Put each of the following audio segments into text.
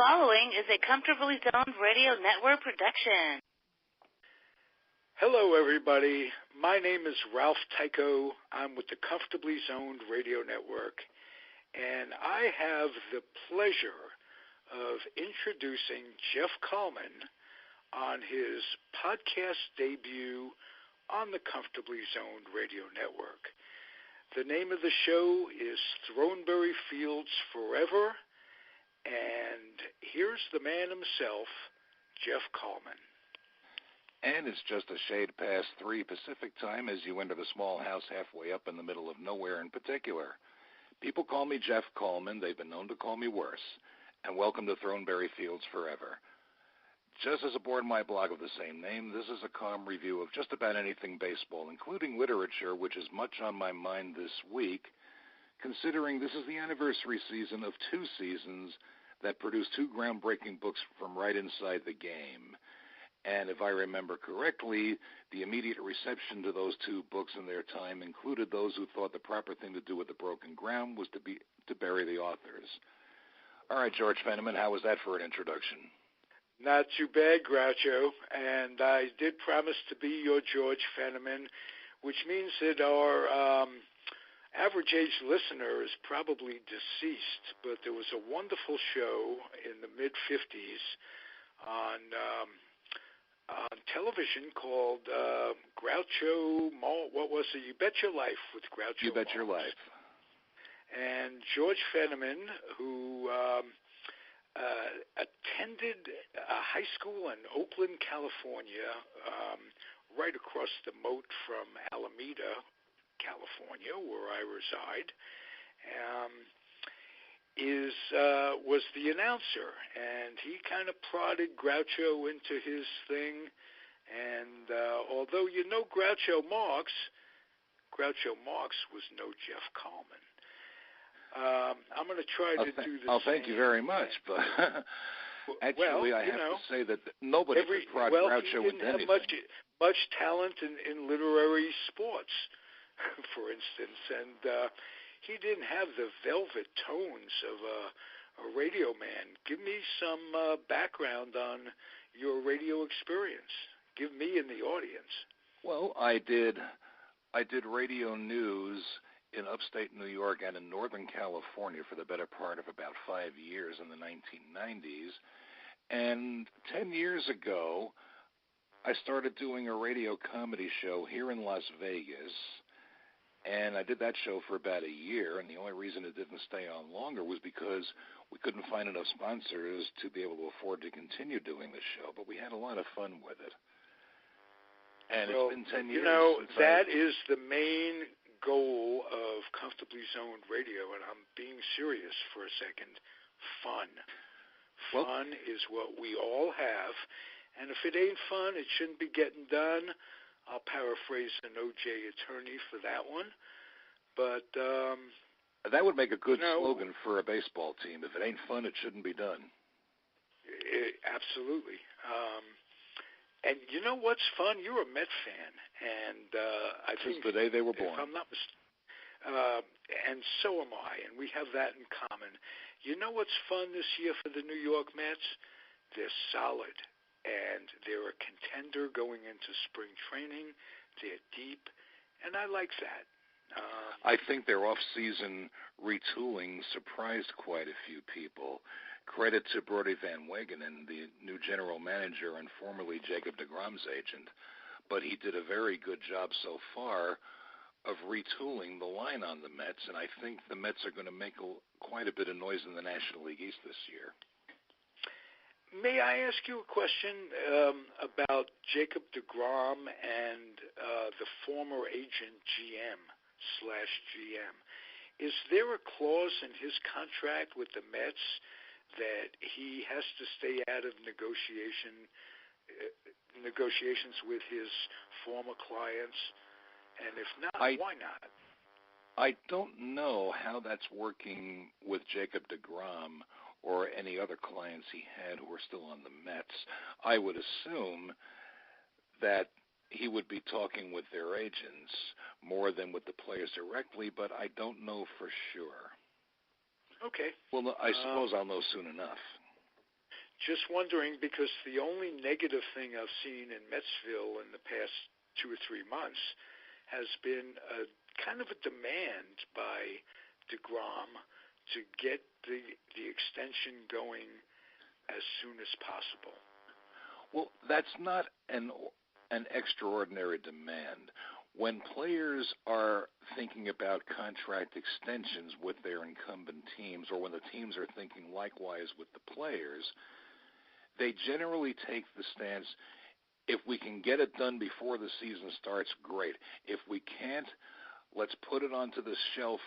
following is a Comfortably Zoned Radio Network production. Hello, everybody. My name is Ralph Tyko. I'm with the Comfortably Zoned Radio Network, and I have the pleasure of introducing Jeff Kallman on his podcast debut on the Comfortably Zoned Radio Network. The name of the show is Throneberry Fields Forever, and here's the man himself, Jeff Kallman. And it's just a shade past 3 Pacific time as you enter the small house halfway up in the middle of nowhere in particular. People call me Jeff Kallman. They've been known to call me worse. And welcome to Throneberry Fields Forever. Just as aboard my blog of the same name, this is a calm review of just about anything baseball, including literature, which is much on my mind this week, considering this is the anniversary season of 2 seasons that produced 2 groundbreaking books from right inside the game. And if I remember correctly, the immediate reception to those 2 books in their time included those who thought the proper thing to do with the broken ground was to bury the authors. All right, George Fenneman, how was that for an introduction? Not too bad, Groucho, and I did promise to be your George Fenneman, which means that our average age listener is probably deceased, but there was a wonderful show in the mid-'50s on television called Groucho what was it? You Bet Your Life with Groucho You Bet Your Life. And George Fenneman, who attended a high school in Oakland, California, right across the moat from Alameda, California, where I reside, was the announcer, and he kind of prodded Groucho into his thing. And although you know Groucho Marx was no Jeff Kallman. I'm going to try to do this. Oh, thank you very much, but actually, I have to say that nobody could prod Groucho into anything. He didn't have much talent in literary sports, for instance, and he didn't have the velvet tones of a radio man. Give me some background on your radio experience. Give me and the audience. Well, I did radio news in upstate New York and in Northern California for the better part of about 5 years in the 1990s. And 10 years ago, I started doing a radio comedy show here in Las Vegas. And I did that show for about a year, and the only reason it didn't stay on longer was because we couldn't find enough sponsors to be able to afford to continue doing the show. But we had a lot of fun with it. And it's been 10 years. You know, that is the main goal of Comfortably Zoned Radio, and I'm being serious for a second. Fun. Fun is what we all have, and if it ain't fun, it shouldn't be getting done. I'll paraphrase an O.J. attorney for that one, but that would make a good slogan for a baseball team. If it ain't fun, it shouldn't be done. Absolutely. And you know what's fun? You're a Met fan, and I think the day they were born. If I'm not and so am I, and we have that in common. You know what's fun this year for the New York Mets? They're solid, and they're a contender going into spring training. They're deep, and I like that. I think their off-season retooling surprised quite a few people. Credit to Brody Van Wagenen, the new general manager and formerly Jacob deGrom's agent. But he did a very good job so far of retooling the line on the Mets, and I think the Mets are going to make quite a bit of noise in the National League East this year. May I ask you a question about Jacob deGrom and the former agent GM/GM? Is there a clause in his contract with the Mets that he has to stay out of negotiations with his former clients? And if not, why not? I don't know how that's working with Jacob deGrom or any other clients he had who were still on the Mets. I would assume that he would be talking with their agents more than with the players directly, but I don't know for sure. Okay. Well, I suppose I'll know soon enough. just wondering, because the only negative thing I've seen in Metsville in the past 2 or 3 months has been a kind of a demand by DeGrom to get the extension going as soon as possible. Well, that's not an extraordinary demand. When players are thinking about contract extensions with their incumbent teams, or when the teams are thinking likewise with the players, they generally take the stance, if we can get it done before the season starts, great. If we can't, let's put it onto the shelf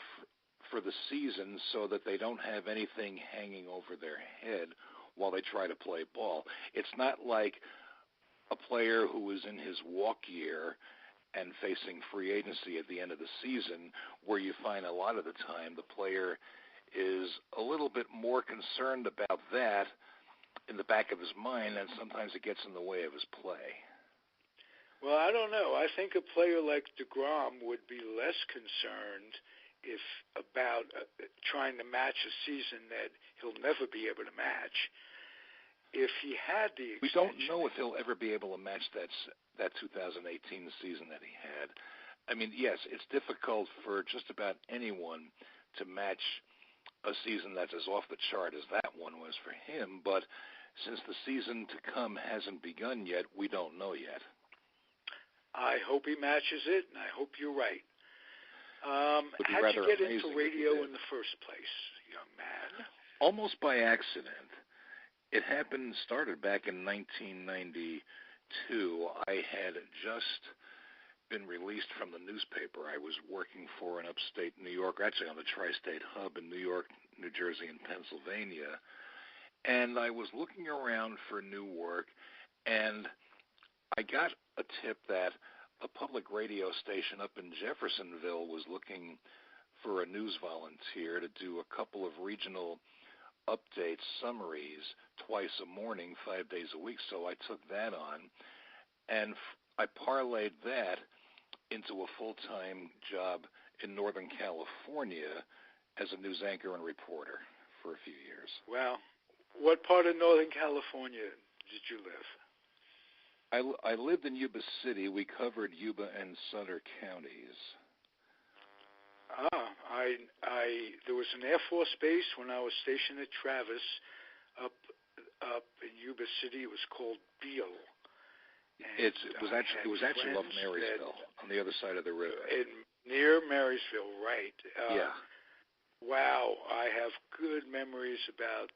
for the season so that they don't have anything hanging over their head while they try to play ball. It's not like a player who is in his walk year and facing free agency at the end of the season, where you find a lot of the time the player is a little bit more concerned about that in the back of his mind, and sometimes it gets in the way of his play. Well, I don't know. I think a player like DeGrom would be less concerned about trying to match a season that he'll never be able to match. If he had the extension, we don't know if he'll ever be able to match that 2018 season that he had. I mean, yes, it's difficult for just about anyone to match a season that's as off the chart as that one was for him, but since the season to come hasn't begun yet, we don't know yet. I hope he matches it, and I hope you're right. How'd you get into radio in the first place, young man? Almost by accident. It started back in 1992. I had just been released from the newspaper. I was working for in upstate New York, actually on the tri-state hub in New York, New Jersey, and Pennsylvania. And I was looking around for new work, and I got a tip that a public radio station up in Jeffersonville was looking for a news volunteer to do a couple of regional updates, summaries, twice a morning, 5 days a week. So I took that on, and I parlayed that into a full-time job in Northern California as a news anchor and reporter for a few years. Wow. What part of Northern California did you live? I lived in Yuba City. We covered Yuba and Sutter counties. There was an Air Force base when I was stationed at Travis up in Yuba City. It was called Beale. It was actually off Marysville, on the other side of the river. Near Marysville, right. Yeah. Wow, I have good memories about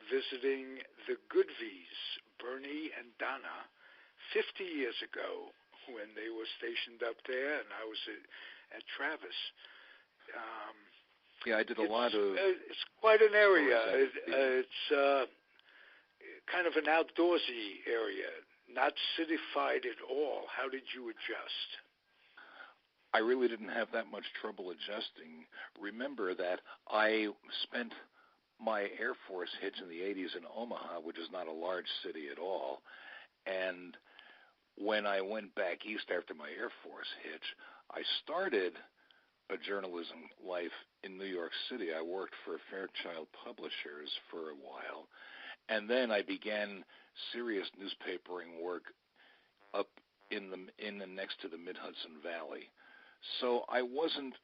visiting the Goodvies, Bernie and Donna, 50 years ago when they were stationed up there, and I was at Travis. Yeah, I did a lot of... It's quite an area. It's kind of an outdoorsy area, not cityfied at all. How did you adjust? I really didn't have that much trouble adjusting. Remember that I spent my Air Force hitch in the 80s in Omaha, which is not a large city at all. And when I went back east after my Air Force hitch, I started a journalism life in New York City. I worked for Fairchild Publishers for a while, and then I began serious newspapering work up in the next to the Mid-Hudson Valley. So I wasn't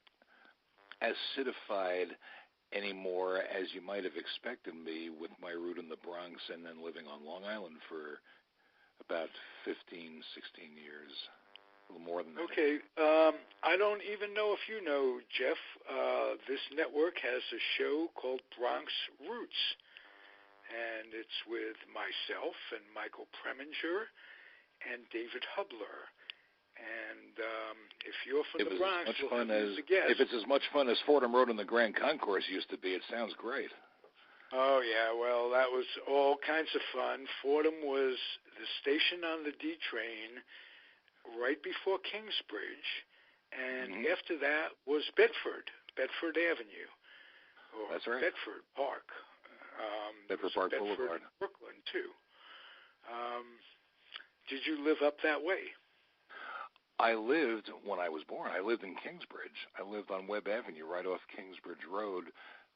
as citified anymore as you might have expected me with my route in the Bronx and then living on Long Island for about 15, 16 years, a little more than that. Okay. I don't even know if you know, Jeff, this network has a show called Bronx Roots, and it's with myself and Michael Preminger and David Hubler. And if you're from the Bronx, we'll have you as a guest. If it's as much fun as Fordham Road and the Grand Concourse used to be, it sounds great. Oh, yeah, well, that was all kinds of fun. Fordham was the station on the D train right before Kingsbridge, and after that was Bedford Avenue, or That's right. Bedford Park. Bedford Park Boulevard. Brooklyn, too. Did you live up that way? I lived, when I was born, I lived in Kingsbridge. I lived on Webb Avenue, right off Kingsbridge Road,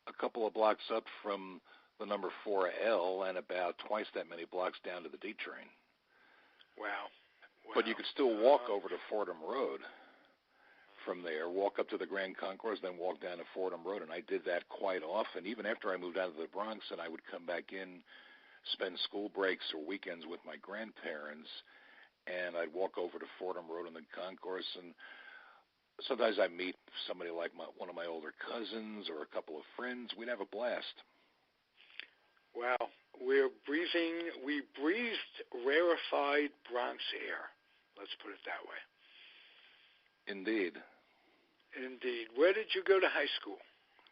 a couple of blocks up from the number 4L and about twice that many blocks down to the D train. Wow. But you could still walk over to Fordham Road from there, walk up to the Grand Concourse, then walk down to Fordham Road, and I did that quite often, even after I moved out of the Bronx, and I would come back in, spend school breaks or weekends with my grandparents, and I'd walk over to Fordham Road in the Concourse, and sometimes I'd meet somebody like one of my older cousins or a couple of friends. We'd have a blast. Wow. We breathed rarefied Bronx air. Let's put it that way. Indeed. Indeed. Where did you go to high school?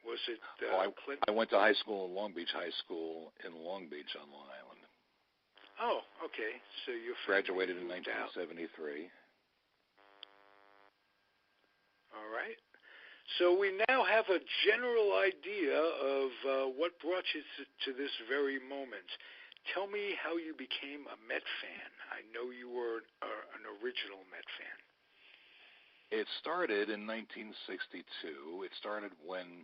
Was it Clinton? I went to high school in Long Beach High School in Long Beach on Long Island. Oh, okay. So you graduated in 1973. All right. So we now have a general idea of what brought you to this very moment. Tell me how you became a Met fan. I know you were an original Met fan. It started in 1962. It started when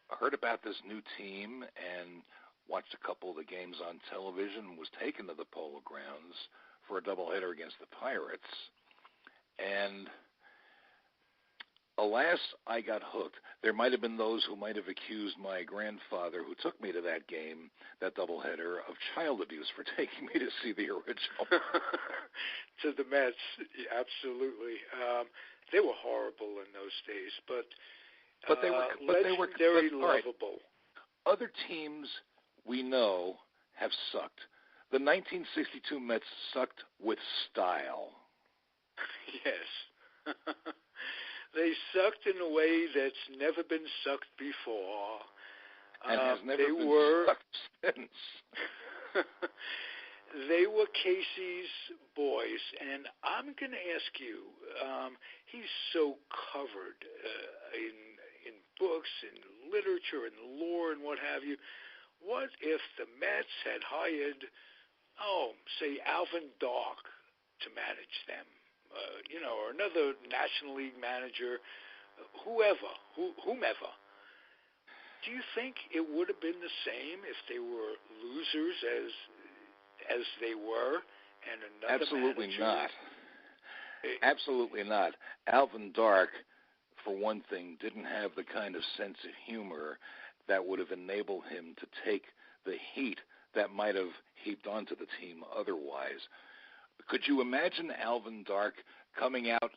I heard about this new team and watched a couple of the games on television, was taken to the Polo Grounds for a doubleheader against the Pirates. And alas, I got hooked. There might have been those who might have accused my grandfather, who took me to that game, that doubleheader, of child abuse for taking me to see the original. To the Mets, absolutely. They were horrible in those days, but they were legendary, lovable. Right. Other teams we know have sucked. The 1962 Mets sucked with style. Yes. They sucked in a way that's never been sucked before. And has never been sucked since. They were Casey's boys, and I'm going to ask you, he's so covered in books, in literature, in lore, and what have you. What if the Mets had hired, say, Alvin Dark to manage them? Or another National League manager, whomever. Do you think it would have been the same if they were losers as they were, and another Absolutely manager? Not. Absolutely not. Alvin Dark, for one thing, didn't have the kind of sense of humor that would have enabled him to take the heat that might have heaped onto the team otherwise. Could you imagine Alvin Dark coming out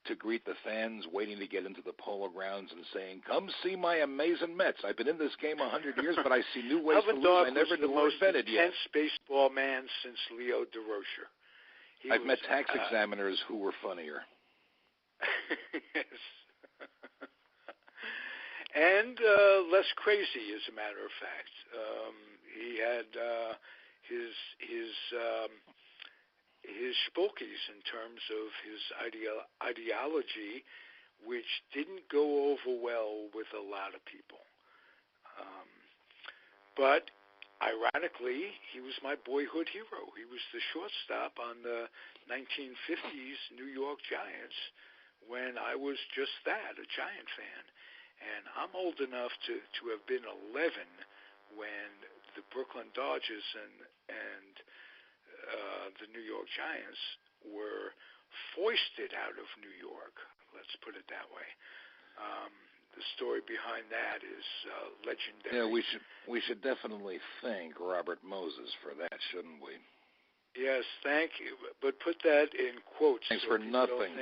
to greet the fans waiting to get into the Polo Grounds and saying, "Come see my amazing Mets. I've been in this game 100 years, but I see new ways to lose I never knew were invented yet." Alvin Dark was the most intense baseball man since Leo DeRocher. I've met tax examiners who were funnier. Yes. And less crazy, as a matter of fact. He had his spookies in terms of his ideology, which didn't go over well with a lot of people. But ironically, he was my boyhood hero. He was the shortstop on the 1950s New York Giants when I was just that, a Giant fan. And I'm old enough to have been 11 when the Brooklyn Dodgers and the New York Giants were foisted out of New York. Let's put it that way. The story behind that is legendary. Yeah, we should definitely thank Robert Moses for that, shouldn't we? Yes, thank you. But put that in quotes. Thanks for nothing.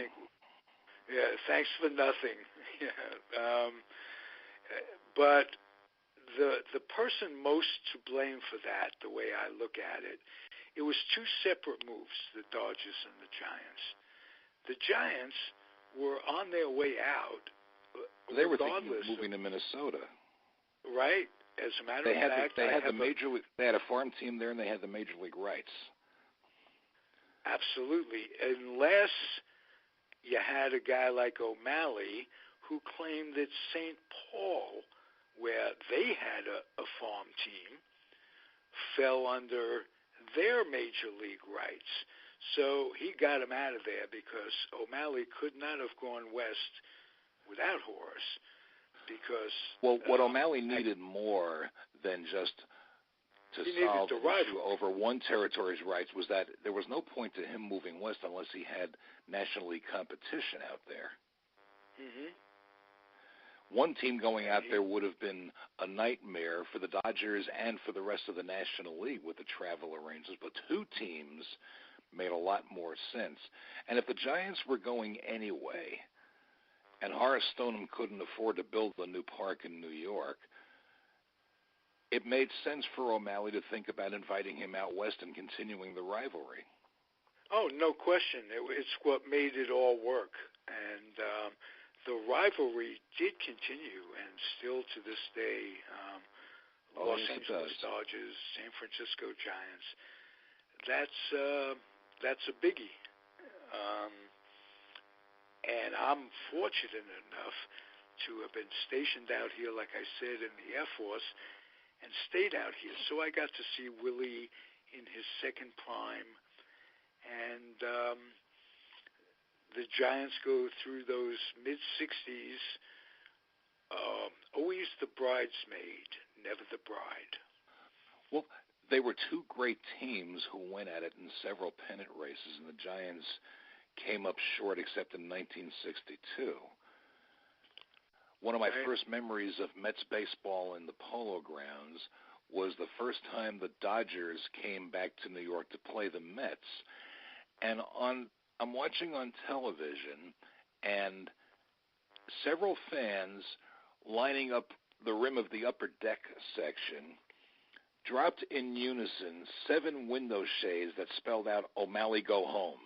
Thanks for nothing. Yeah. But the person most to blame for that, the way I look at it, it was two separate moves, the Dodgers and the Giants. The Giants were on their way out. They were thinking of moving to Minnesota. Right. As a matter of fact, they had a farm team there, and they had the major league rights. Absolutely. Unless you had a guy like O'Malley who claimed that St. Paul, where they had a farm team, fell under their major league rights. So he got him out of there because O'Malley could not have gone west without Horace. Because what O'Malley needed more than just to he solve needed an the issue over one territory's rights was that there was no point to him moving west unless he had National League competition out there. Mm-hmm. One team going out there would have been a nightmare for the Dodgers and for the rest of the National League with the travel arrangements, but two teams made a lot more sense. And if the Giants were going anyway, and Horace Stoneham couldn't afford to build a new park in New York, it made sense for O'Malley to think about inviting him out west and continuing the rivalry. Oh, no question. It's what made it all work. And the rivalry did continue, and still to this day, Los Angeles Dodgers, San Francisco Giants, that's a biggie. And I'm fortunate enough to have been stationed out here, like I said, in the Air Force, and stayed out here. So I got to see Willie in his second prime, and the Giants go through those mid-'60s, always the bridesmaid, never the bride. Well, they were two great teams who went at it in several pennant races, and the Giants came up short except in 1962. One of my first memories of Mets baseball in the Polo Grounds was the first time the Dodgers came back to New York to play the Mets. And I'm watching on television, and several fans lining up the rim of the upper deck section dropped in unison 7 window shades that spelled out "O'Malley, go home."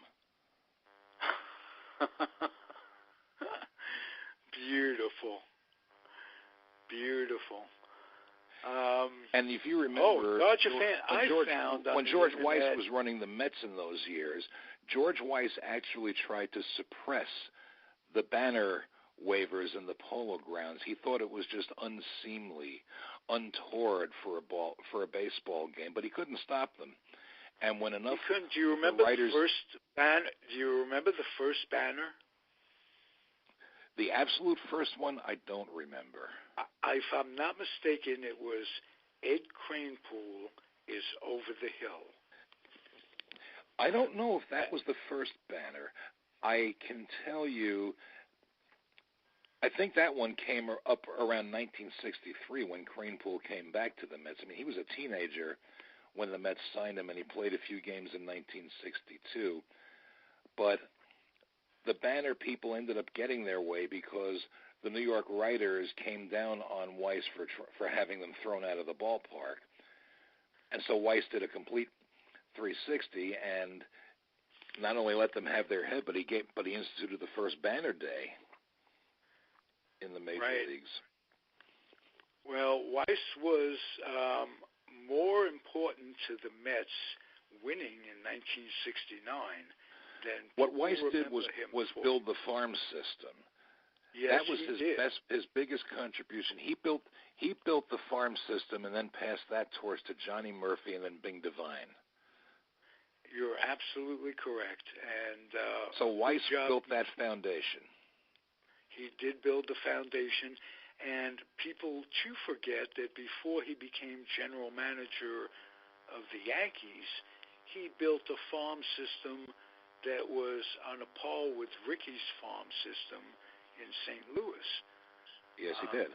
Beautiful. Beautiful. And if you remember, when George Weiss was running the Mets in those years, George Weiss actually tried to suppress the banner waivers in the Polo Grounds. He thought it was just unseemly, untoward for a baseball game, but he couldn't stop them. And when enough, he couldn't. Do you remember the first banner? Do you remember the first banner? The absolute first one, I don't remember. If I'm not mistaken, it was Ed Kranepool is over the hill. I don't know if that was the first banner. I can tell you, I think that one came up around 1963 when Kranepool came back to the Mets. I mean, he was a teenager when the Mets signed him, and he played a few games in 1962. But the banner people ended up getting their way because the New York writers came down on Weiss for having them thrown out of the ballpark. And so Weiss did a complete 360 and not only let them have their head, but he instituted the first banner day in the major leagues. Well, Weiss was more important to the Mets winning in 1969 than what Weiss did was build the farm system. Yes, that was his biggest contribution. He built the farm system and then passed that torch to Johnny Murphy and then Bing Devine. You're absolutely correct. And so Weiss built that foundation. He did build the foundation, and people too forget that before he became general manager of the Yankees, he built a farm system that was on a par with Ricky's farm system in St. Louis. Yes, he did.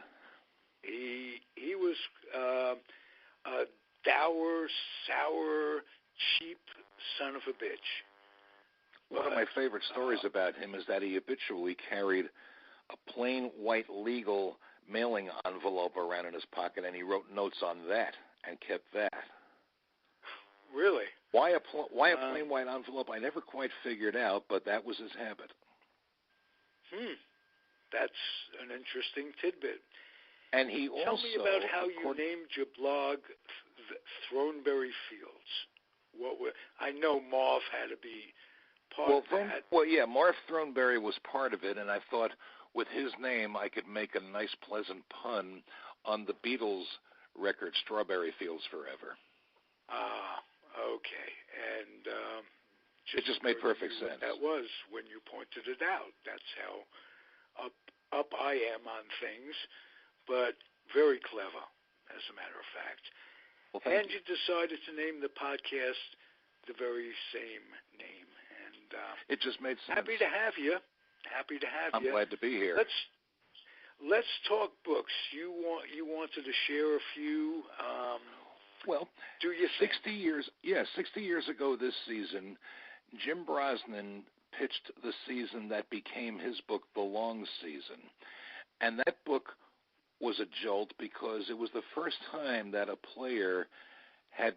He was a dour, sour, cheap son of a bitch. One of my favorite stories about him is that he habitually carried a plain white legal mailing envelope around in his pocket, and he wrote notes on that and kept that. Really? Why a plain white envelope? I never quite figured out, but that was his habit. That's an interesting tidbit. And he Tell me about how you named your blog Throneberry Fields. I know Marv had to be part of that. Well, yeah, Marv Throneberry was part of it, and I thought with his name I could make a nice, pleasant pun on the Beatles record Strawberry Fields Forever. Okay. And it just made perfect sense. That was when you pointed it out. That's how up I am on things, but very clever. as a matter of fact. Well, and you decided to name the podcast the very same name. And it just made sense. Happy to have you. Happy to have I'm you. glad to be here. Let's talk books. You wanted to share a few. Well, do you 60 years ago this season, Jim Brosnan pitched the season that became his book, The Long Season. And that book was a jolt because it was the first time that a player had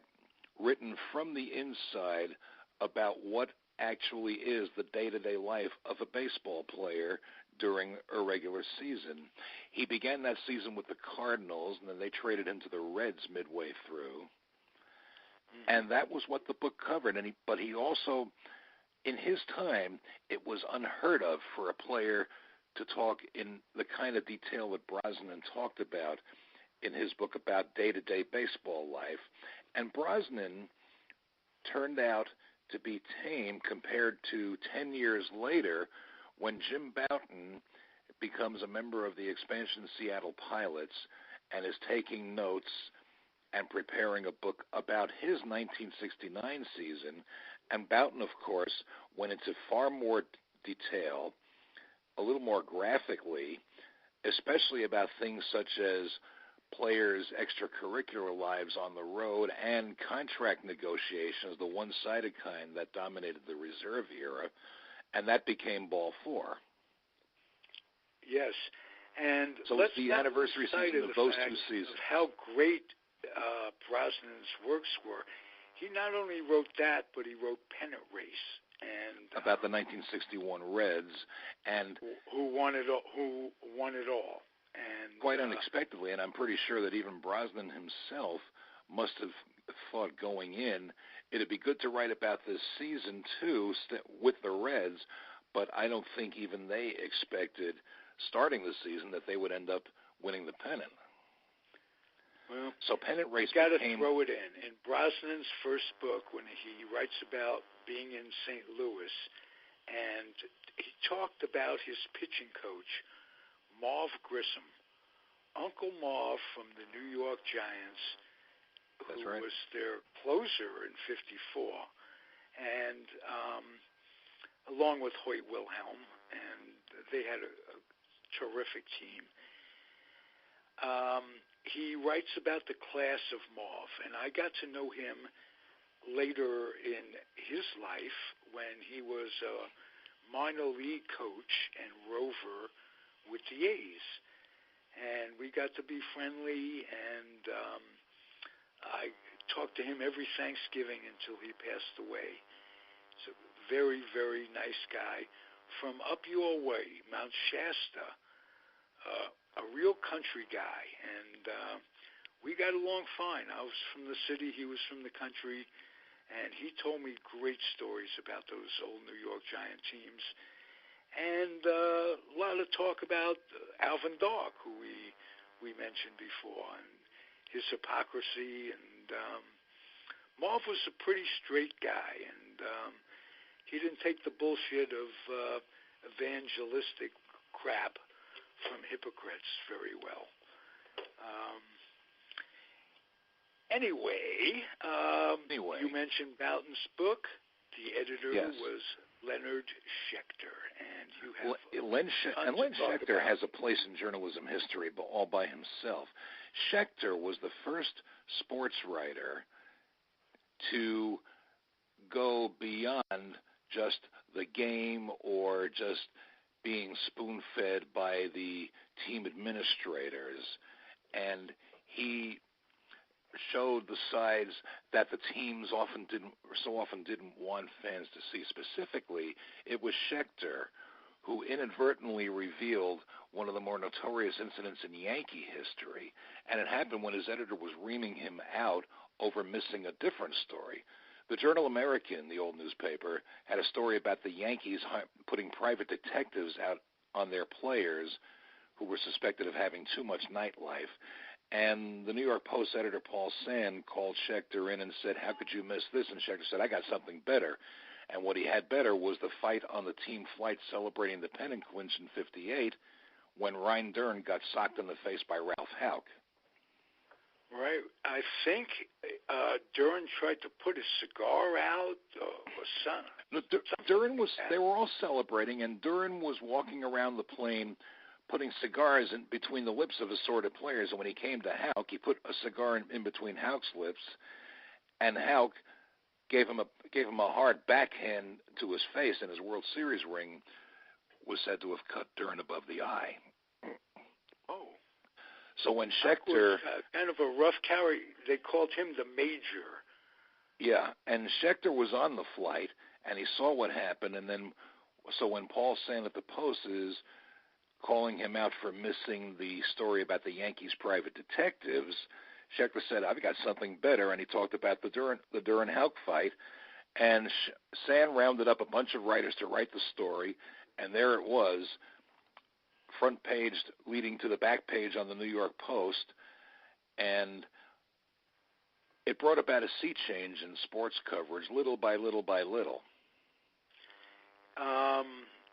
written from the inside about what actually is the day-to-day life of a baseball player during a regular season. He began that season with the Cardinals, and then they traded him to the Reds midway through. And that was what the book covered. But he also, in his time, it was unheard of for a player to talk in the kind of detail that Brosnan talked about in his book about day-to-day baseball life. And Brosnan turned out to be tame compared to 10 years later when Jim Bouton becomes a member of the expansion Seattle Pilots and is taking notes and preparing a book about his 1969 season. And Bouton, of course, went into far more detail, a little more graphically, especially about things such as players' extracurricular lives on the road and contract negotiations, the one-sided kind that dominated the reserve era, and that became Ball 4. Yes, and so let's it's the anniversary season of those two seasons. Of how great Brosnan's works were. He not only wrote that, but he wrote Pennant Race and about the 1961 Reds, and who won it all. And quite unexpectedly, and I'm pretty sure that even Brosnan himself must have thought going in, it'd be good to write about this season too with the Reds, but I don't think even they expected, starting the season, that they would end up winning the pennant. Well, so Pennant Race got to throw it in. In Brosnan's first book, when he writes about being in St. Louis, and he talked about his pitching coach, Marv Grissom, Uncle Marv from the New York Giants, who was their closer in '54, and along with Hoyt Wilhelm, and they had a terrific team. He writes about the class of Marv, and I got to know him later in his life when he was a minor league coach and rover with the A's. And we got to be friendly, and I talked to him every Thanksgiving until he passed away. He's a very, very nice guy from up your way, Mount Shasta, a real country guy, and we got along fine. I was from the city, he was from the country, and he told me great stories about those old New York Giant teams. And a lot of talk about Alvin Dark, who we mentioned before, and his hypocrisy. And Marv was a pretty straight guy, and he didn't take the bullshit of evangelistic crap from hypocrites very well. Anyway, you mentioned Bouton's book. The editor was Leonard Shecter, and you have Len Shecter has a place in journalism history, but all by himself. Shecter was the first sports writer to go beyond just the game or just being spoon-fed by the team administrators, and he showed the sides that the teams so often didn't want fans to see. Specifically, it was Shecter who inadvertently revealed one of the more notorious incidents in Yankee history, and it happened when his editor was reaming him out over missing a different story. The Journal-American, the old newspaper, had a story about the Yankees putting private detectives out on their players who were suspected of having too much nightlife. And the New York Post editor, Paul Sand, called Shecter in and said, "How could you miss this?" And Shecter said, "I got something better." And what he had better was the fight on the team flight celebrating the pennant clinch in '58 when Ryan Dern got socked in the face by Ralph Tyko. Right. I think Duran tried to put his cigar out or something. No, Duran was. They were all celebrating, and Duran was walking around the plane, putting cigars in between the lips of assorted players. And when he came to Houck, he put a cigar in between Houck's lips, and Houck gave him a hard backhand to his face, and his World Series ring was said to have cut Duran above the eye. Oh. So when Shecter... was, kind of a rough carry. They called him the Major. Yeah, and Shecter was on the flight, and he saw what happened, and then... So when Paul Sand at the Post is calling him out for missing the story about the Yankees' private detectives, Shecter said, I've got something better, and he talked about the Duran-Houck fight, and Sand rounded up a bunch of writers to write the story, and there it was, front page leading to the back page on the New York Post, and it brought about a sea change in sports coverage, little by little by little.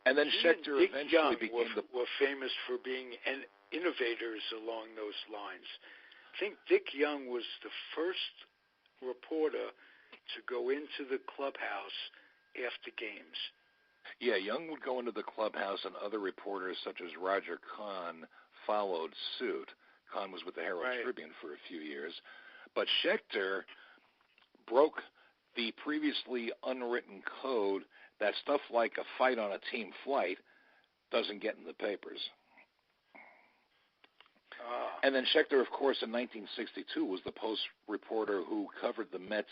And then Shecter eventually became were famous for being innovators along those lines. I think Dick Young was the first reporter to go into the clubhouse after games. Yeah, Young would go into the clubhouse, and other reporters such as Roger Kahn followed suit. Kahn was with the Herald Tribune for a few years. But Shecter broke the previously unwritten code that stuff like a fight on a team flight doesn't get in the papers. And then Shecter, of course, in 1962 was the Post reporter who covered the Mets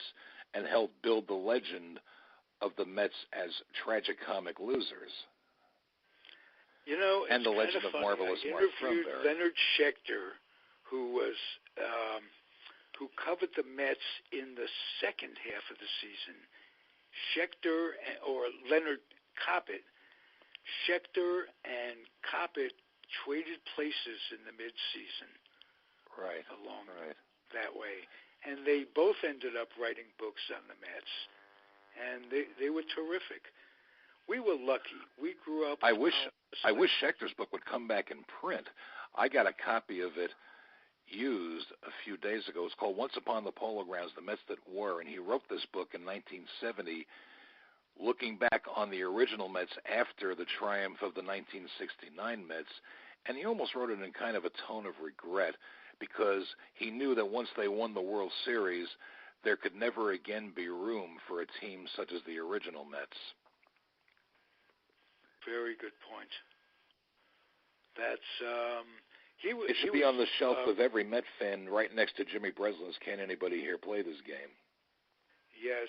and helped build the legend of the Mets as tragicomic losers. You know, and the legend of marvelous I Mark interviewed Throneberry. Leonard Shecter, who covered the Mets in the second half of the season. Shecter or Leonard Coppett. Shecter and Coppett traded places in the midseason. Right. Along that way. And they both ended up writing books on the Mets. And they were terrific. We were lucky. We grew up... I wish Schecter's book would come back in print. I got a copy of it used a few days ago. It's called Once Upon the Polo Grounds, The Mets That Were, and he wrote this book in 1970, looking back on the original Mets after the triumph of the 1969 Mets, and he almost wrote it in kind of a tone of regret, because he knew that once they won the World Series, there could never again be room for a team such as the original Mets. Very good point. That's it should be on the shelf of every Met fan right next to Jimmy Breslin's Can Anybody Here Play This Game? Yes.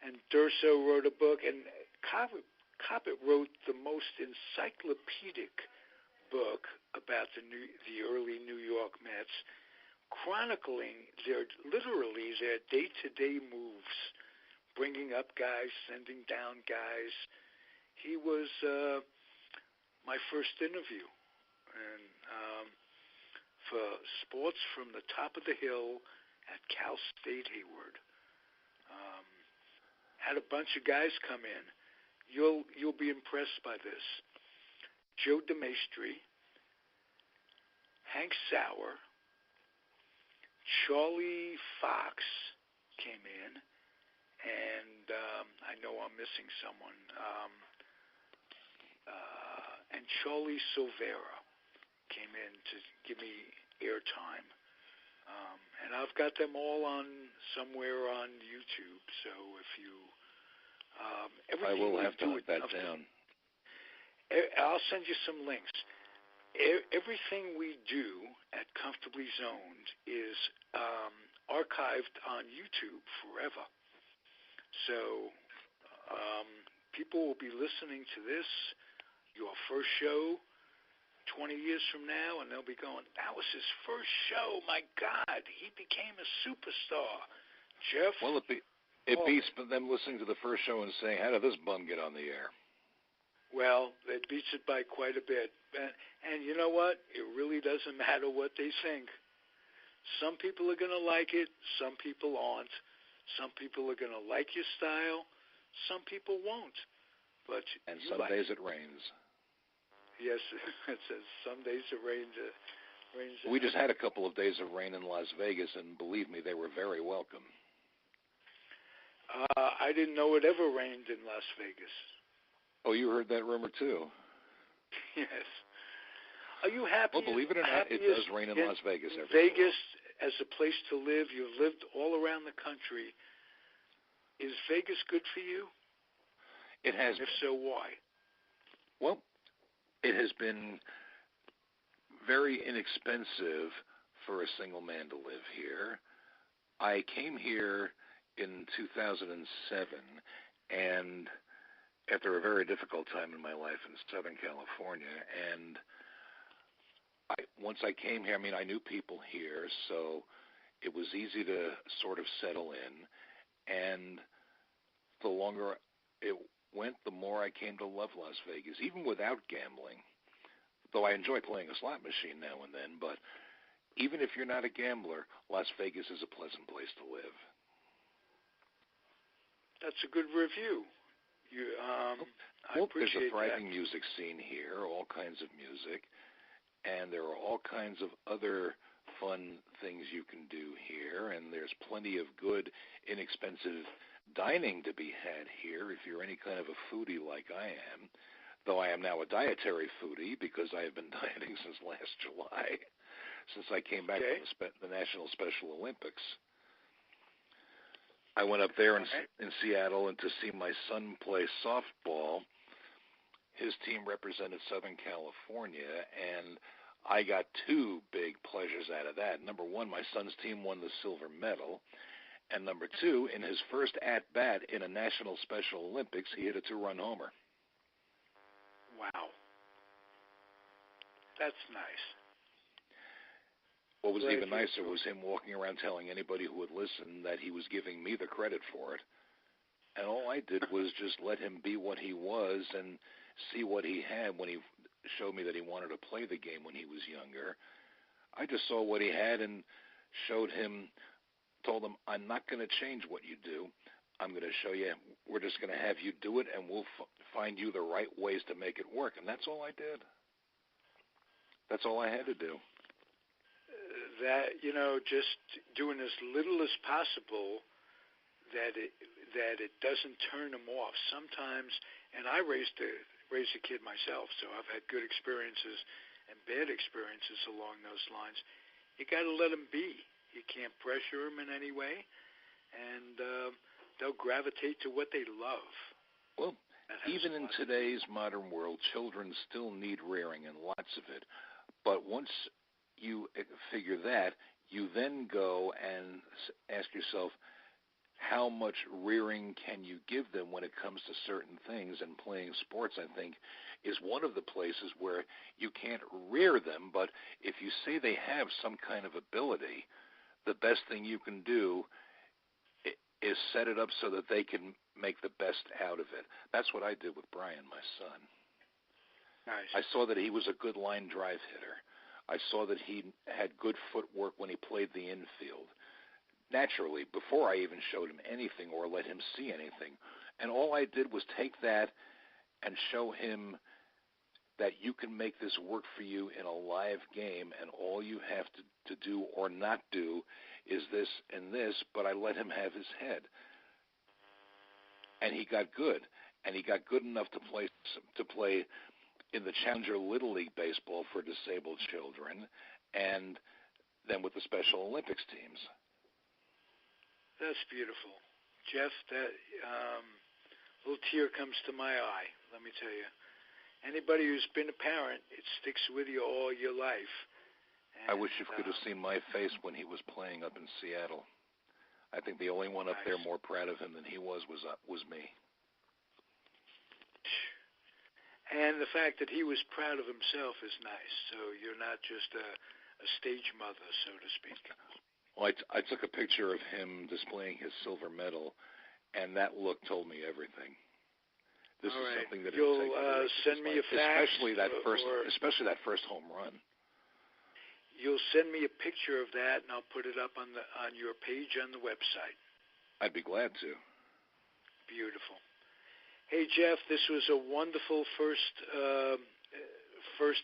And Durso wrote a book, and Coppett wrote the most encyclopedic book about the early New York Mets, chronicling their day-to-day moves, bringing up guys, sending down guys. He was my first interview, and for Sports from the Top of the Hill at Cal State Hayward. Had a bunch of guys come in. You'll be impressed by this. Joe DeMaestri, Hank Sauer, Charlie Fox came in, and I know I'm missing someone. And Charlie Silvera came in to give me airtime. And I've got them all on somewhere on YouTube, so if you... I will have to hunt that down. I'll send you some links. Everything we do at Comfortably Zoned is archived on YouTube forever. So people will be listening to this, your first show, 20 years from now, and they'll be going, that was his first show. My God, he became a superstar. Jeff? Well, it beats them listening to the first show and saying, how did this bum get on the air? Well, it beats it by quite a bit. And you know what? It really doesn't matter what they think. Some people are going to like it. Some people aren't. Some people are going to like your style. Some people won't. But and some days it rains. Yes, it says some days it rains. Rains We just had a couple of days of rain in Las Vegas, and believe me, they were very welcome. I didn't know it ever rained in Las Vegas. Oh, you heard that rumor too? Yes. Are you happy? Well, believe it or not, it does rain in Las Vegas every Vegas as a place to live. You've lived all around the country. Is Vegas good for you? It has. If so, why? Well, it has been very inexpensive for a single man to live here. I came here in 2007, and after a very difficult time in my life in Southern California, and once I came here, I knew people here, so it was easy to sort of settle in, and the longer it went, the more I came to love Las Vegas, even without gambling, though I enjoy playing a slot machine now and then, but even if you're not a gambler, Las Vegas is a pleasant place to live. That's a good review. I appreciate there's a thriving that. music scene here, all kinds of music, and there are all kinds of other fun things you can do here, and there's plenty of good, inexpensive dining to be had here if you're any kind of a foodie like I am, though I am now a dietary foodie because I have been dieting since last July, since I came back from the National Special Olympics. I went up there in Seattle and to see my son play softball. His team represented Southern California, and I got two big pleasures out of that. Number one, my son's team won the silver medal. And number two, in his first at-bat in a National Special Olympics, he hit a two-run homer. Wow. That's nice. What was even nicer was him walking around telling anybody who would listen that he was giving me the credit for it. And all I did was just let him be what he was and see what he had when he showed me that he wanted to play the game when he was younger. I just saw what he had and showed him, told him, I'm not going to change what you do. I'm going to show you, we're just going to have you do it, and we'll find you the right ways to make it work. And that's all I did. That's all I had to do. That, just doing as little as possible that it doesn't turn them off. Sometimes, and I raised a kid myself, so I've had good experiences and bad experiences along those lines. You got to let them be. You can't pressure them in any way, and they'll gravitate to what they love. Well, even in today's modern world, children still need rearing, and lots of it. But once you figure that, you then go and ask yourself, how much rearing can you give them when it comes to certain things? And playing sports, I think, is one of the places where you can't rear them, but if you say they have some kind of ability, the best thing you can do is set it up so that they can make the best out of it. That's what I did with Brian, my son. Nice. I saw that he was a good line drive hitter. I saw that he had good footwork when he played the infield. Naturally, before I even showed him anything or let him see anything. And all I did was take that and show him that you can make this work for you in a live game, and all you have to do or not do is this and this, but I let him have his head. And he got good. And he got good enough to play in the Challenger Little League baseball for disabled children, and then with the Special Olympics teams. That's beautiful. Jeff, that little tear comes to my eye, let me tell you. Anybody who's been a parent, it sticks with you all your life. And, I wish you could have seen my face when he was playing up in Seattle. I think the only one up there more proud of him than he was me. And the fact that he was proud of himself is nice. So you're not just a stage mother, so to speak. Well, I took a picture of him displaying his silver medal, and that look told me everything. This is something that you'll send me a fax, especially that first home run. You'll send me a picture of that, and I'll put it up on your page on the website. I'd be glad to. Beautiful. Hey, Jeff, this was a wonderful first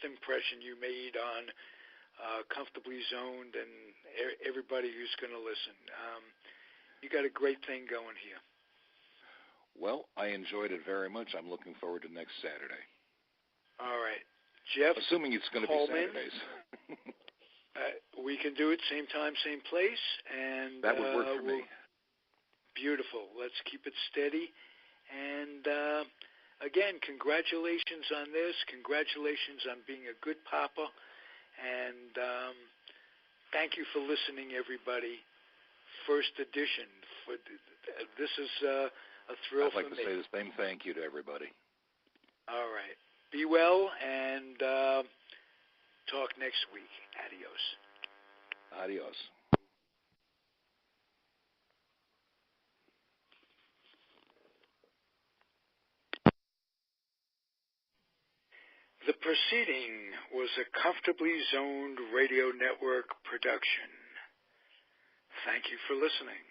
impression you made on Comfortably Zoned, and everybody who's going to listen. You got a great thing going here. Well, I enjoyed it very much. I'm looking forward to next Saturday. All right. Jeff, assuming it's going to be Saturdays. We can do it same time, same place. And that would work for me. Beautiful. Let's keep it steady. And again, congratulations on this. Congratulations on being a good papa. And thank you for listening, everybody. First edition. This is a thrill for me. I'd like to say the same thank you to everybody. All right. Be well, and talk next week. Adios. Adios. The proceeding was a Comfortably Zoned Radio Network production. Thank you for listening.